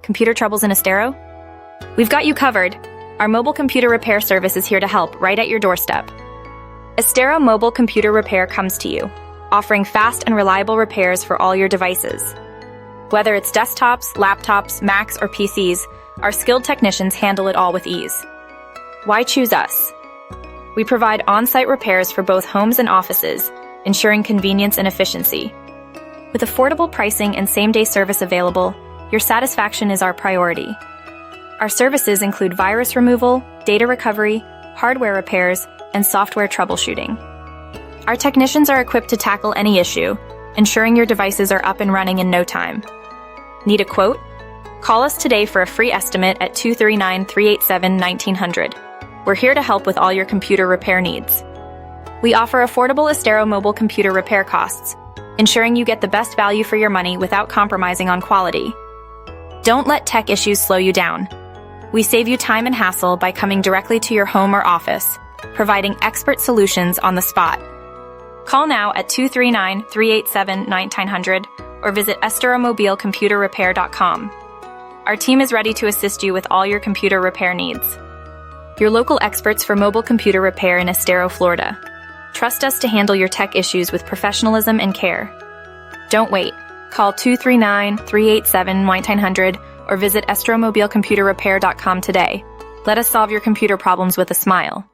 Computer troubles in Estero? We've got you covered. Our mobile computer repair service is here to help, right at your doorstep. Estero Mobile Computer Repair comes to you, offering fast and reliable repairs for all your devices. Whether it's desktops, laptops, Macs, or PCs, our skilled technicians handle it all with ease. Why choose us? We provide on-site repairs for both homes and offices, ensuring convenience and efficiency. With affordable pricing and same-day service available, your satisfaction is our priority. Our services include virus removal, data recovery, hardware repairs, and software troubleshooting. Our technicians are equipped to tackle any issue, ensuring your devices are up and running in no time. Need a quote? Call us today for a free estimate at 239-387-1900. We're here to help with all your computer repair needs. We offer affordable Estero Mobile Computer Repair costs, ensuring you get the best value for your money without compromising on quality. Don't let tech issues slow you down. We save you time and hassle by coming directly to your home or office, providing expert solutions on the spot. Call now at 239-387-1900 or visit esteromobilecomputerrepair.com. Our team is ready to assist you with all your computer repair needs. Your local experts for mobile computer repair in Estero, Florida. Trust us to handle your tech issues with professionalism and care. Don't wait. Call 239-387-1900 or visit esteromobilecomputerrepair.com today. Let us solve your computer problems with a smile.